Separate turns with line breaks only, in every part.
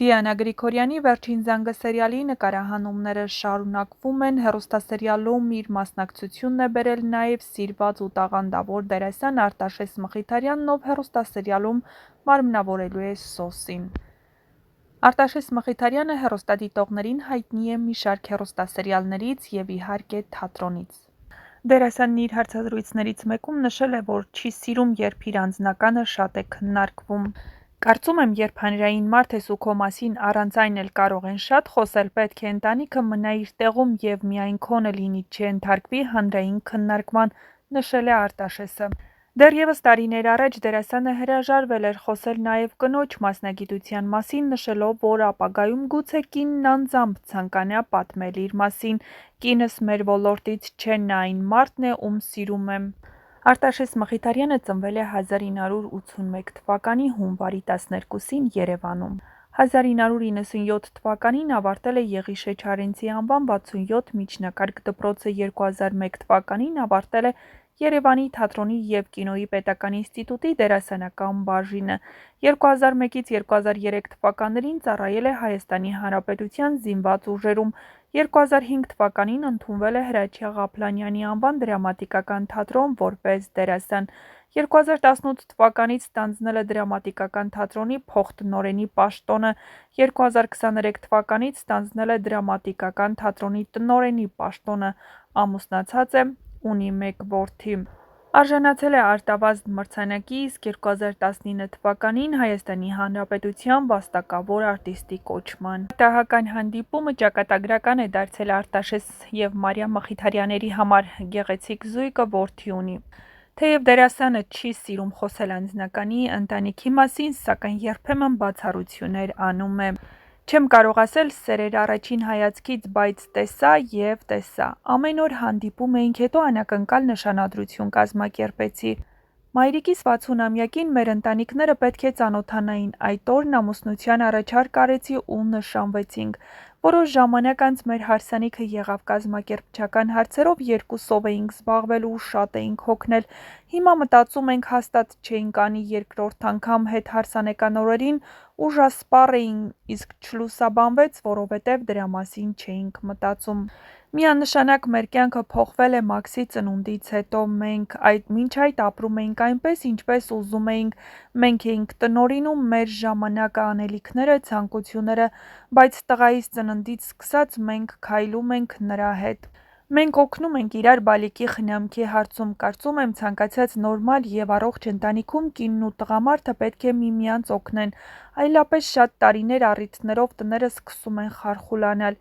Դիանա Գրիգորյանի «Վերջին զանգը» սերիալի նկարահանումները շարունակվում են, հեռուստասերիալում իր մասնակցությունն է բերել նաև սիրված ու տաղանդավոր դերասան Արտաշես Մխիթարյանն, ով հեռուստասերիալում մարմնավորելու է Սոսին։ Արտաշես Մխիթարյանը հեռուստադիտողներին հայտնի է մի շարք հեռուստասերիալներից և իհարկե թատրոնից։ Դերասանն իր հարցազրույցներից մեկում նշել է, որ չի սիրում, երբ իր անձնականը շատ է քննարկվում։ Կարծում եմ, երբ հանրային մարդ ես ու քո մասին առանց այն էլ կարող են շատ խոսել, պետք է ընտանիքը մնա իր տեղում և միայն քոնը լինի, չենթարկվի հանրային քննարկման, նշել է Արտաշեսը։ Դեռևս տարիներ առաջ դերասանը հրաժարվել էր խոսել նաև կնոջ մասնագիտության մասին, նշելով, որ ապագայում գուցե կինն անձամբ ցանկանա պատմել իր մասին. «Կինս մեր ոլորտից չէ, նա այն մարդն է, ում սիրում եմ»։ Արտաշես Մխիթարյանը ծնվել է 1981 թվականի հունվարի 12-ին Երևանում։ 1997 թվականին ավարտել է Եղիշե Չարենցի անվան 67 միջնակարգ դպրոցը, 2001 թվականին ավարտել է Երևանի թատրոնի և կինոյի պետական ինստիտուտի դերասանական բաժինը, 2001-ից 2003 թվականներին ծառայել է Հայաստանի Հանրապետության զինված ուժերում, 2005 թվականին ընդունվել է Հրաչյա Ղափլանյանի անվան դրամատիկական թատրոն որպես դերասան, 2018 թվականից ստանձնել է դրամատիկական թատրոնի փոխտնօրենի պաշտոնը, 2023 թվականից ստանձնել է դրամատիկական թատրոնի տնօրենի պաշտոնը, ամուսնացած է, ունի 1 որդի։ Արժանացել է Արտավազդ մրցանակի, իսկ 2019 թվականին Հայաստանի Հանրապետության վաստակավոր արտիստի կոչման։ Պատահական հանդիպումը ճակատագրական է դարձել Արտաշես և Մարիամ Մխիթարյանների համար, գեղեցիկ զույգը որդի ունի։ Թեև դերասանը չի սիրում խոսել անձնականի, ընտանիքի մասին, սակայն երբեմն բացառություններ անում է։ «Չեմ կարող ասել սեր էր առաջին հայացքից, բայց տեսա և տեսա։ Ամեն օր հանդիպում էինք, հետո անակնկալ նշանադրություն կազմակերպեցի։ Մայրիկիս 60-ամյակին մեր ընտանիքները պետք է ծանոթանային, այդ օրն ամուսնության առաջարկ արեցի ու նշանվեցինք։ Որոշ ժամանակ անց մեր հարսանիքը եղավ կազմակերպչական հարցերով, երկուսով էինք զբաղվել ու շատ էինք հոգնել։ Հիմա մտածում ենք հաստատ չէինք անի երկրորդ անգամ, հետ հարսանեկան օրերին ուժասպառ էին, իսկ չլուսաբանվեց, որովհետև դրա մասին չէինք մտածում։ Միանշանակ մեր կյանքը փոխվել է Մաքսի ծնունդից հետո, մենք մինչ այդ ապրում էինք այնպես, ինչպես ուզում էինք, մենք էինք տնօրինում մեր ժամանակը, անելիքները, ցանկությունները, բայց տղայիս ծննդից սկսած մենք քայլում ենք նրա հետ։ Մենք օգնում ենք իրար բալիկի խնամքի հարցում, կարծում եմ ցանկացած նորմալ և առողջ ընտանիքում կինն ու տղամարդը պետք է միմյանց օգնեն, այլապես շատ տարիներ առիթներով տները սկսում են խարխուլանալ։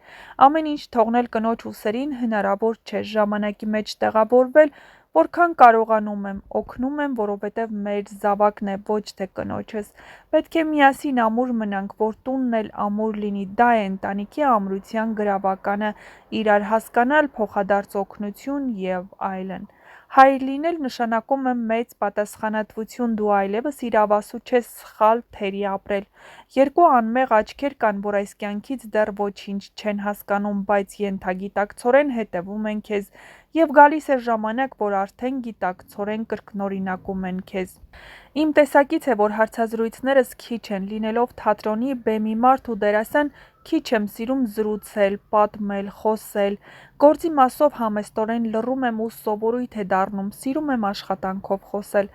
Ամեն ինչ թողնել կնոջ ուսերին հնարավոր չէ, ժամանակի մեջ տեղավորվել, որքան կարողանում եմ, օգնում եմ, որովհետև մեր զավակն է, ոչ թե կնոջս։ Պետք է միասին ամուր մնանք, որ տունն էլ ամուր լինի, դա է ընտանիքի ամրության գրավականը, իրար հասկանալ, փոխադարձ օգնություն և այլն։ Հայր լինել նշանակում է մեծ պատասխանատվություն, դու այլևս իրավասու չես սխալ թերի ապրել։ Երկու անմեղ աչքեր կան, որ այս կյանքից դեռ ոչինչ չեն հասկանում, բայց ենթագիտակցորեն հետևում են քեզ, և գալիս է ժամանակ, որ արդեն գիտակցորեն կրկնօրինակում են քեզ։ Իմ տեսակից է, որ հարցազրույցներս քիչ են, լինելով թատրոնի, բեմի մարդ ու դերասան, քիչ եմ սիրում զրուցել, պատմել, խոսել։ Գործի մասով համեստորեն լռում եմ ու սովորույթ է դառնում, սիրում եմ աշխատանքով խոսել։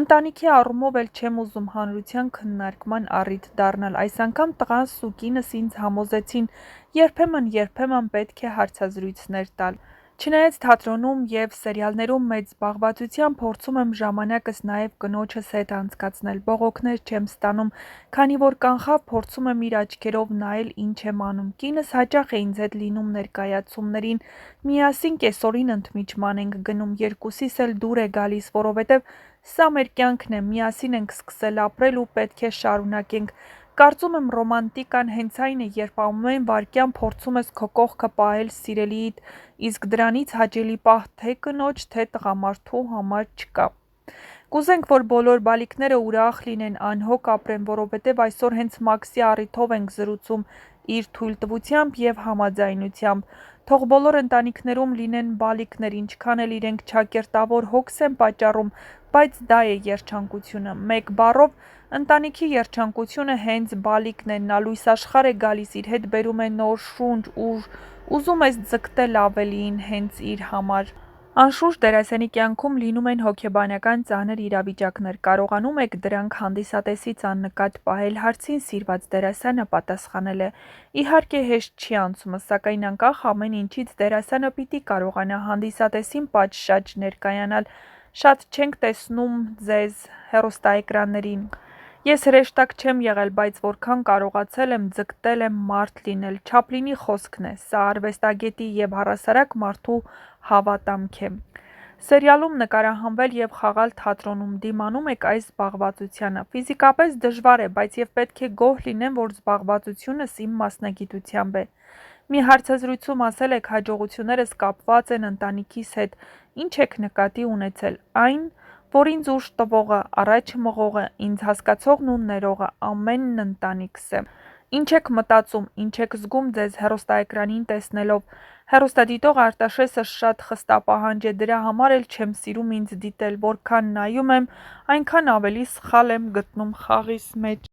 Ընտանիքի առումով էլ չեմ ուզում հանրության քննարկման առիթ դառնալ, այս անգամ տղաս ու կինս ինձ համոզեցին՝ երբեմն պետք է հարցազրույցներ տալ։ Չնայած թատրոնում և սերիալներում մեծ զբաղվածության, փորձում եմ ժամանակս նաև կնոջս հետ անցկացնել, բողոքներ չեմ ստանում, քանի որ կանխավ փորձում եմ իր աչքերով նայել ինչ եմ անում։ Կինս հաճախ է ինձ հետ լինում ներկայացումներին, միասին կեսօրին ընդմիջման ենք գնում, երկուսիս էլ դուր է գալիս, որովհետև սա մեր կյանքն է, միասին ենք սկսել ապրել ու պետք է շարունակենք։ Կարծում եմ ռոմանտիկան հենց այն է, երբ ամեն վայրկյան փորձում ես քո կողքը պահել սիրելիիդ, իսկ դրանից հաճելի պահ թե կնոջ, թե տղամարդու համար չկա։ Կուզենք, որ բոլոր բալիկները ուրախ լինեն, անհոգ ապրեն, որովհետև այսօր հենց Մաքսի առիթով ենք զրուցում, իր թույլտվությամբ և համաձայնությամբ։ Թող բոլոր ընտանիքներում լինեն բալիկներ, ինչքան էլ իրենք չակերտավոր հոգս են պատճառում, բայց դա է երջանկությունը, մեկ բառով, ընտանիքի երջանկությունը հենց բալիկն է, նա լույս աշխարհ է գալիս, իր հետ բերում է նոր շունչ, ուժ, ուզում ես ձգտել ավելիին հենց իր համար։ Անշուշտ դերասանի կյանքում լինում են հոգեբանական ծանր իրավիճակներ, կարողանում եք դրանք հանդիսատեսից աննկատ պահել, հարցին սիրված դերասանը պատասխանել է. Իհարկե հեշտ չի անցումը, սակայն անկախ ամեն ինչից դերասանը պիտի կարողանա հանդիսատեսին պատշաճ ներկայանալ, շատ չենք տեսնում ձեզ հեռուստաէկրաններին։ Ես հրեշտակ չեմ եղել, բայց որքան կարողացել եմ, ձգտել եմ մարդ լինել, Չապլինի խոսքն է, սա արվեստագետի և առհասարակ մարդու հավատամք է։ Սերիալում նկարահանվել և խաղալ թատրոնում, դիմանում եք այս զբաղվածությանը, ֆիզիկապես դժվար է, բայց և պետք է գոհ լինեմ, որ զբաղվածությունս իմ մասնագիտությամբ է։ Մի հարցազրույցում ասել եք հաջողություններս կապված են ընտանիքիս հետ, ինչ եք նկատի ունեցել, այն, որ ինձ ուժ տվողը, առաջ մղողը, ինձ հասկացողն ու ներողը ամենն ընտանիքս է։ Ինչ եք մտածում, ինչ եք զգում ձեզ հեռուստաէկրանին տեսնելով։ Հեռուստադիտող Արտաշեսը շատ խստապահանջ է, դրա համար էլ չեմ սիրում ինձ դիտել, որքան նայում եմ, այնքան ավելի սխալ եմ գտնում խաղիս մեջ։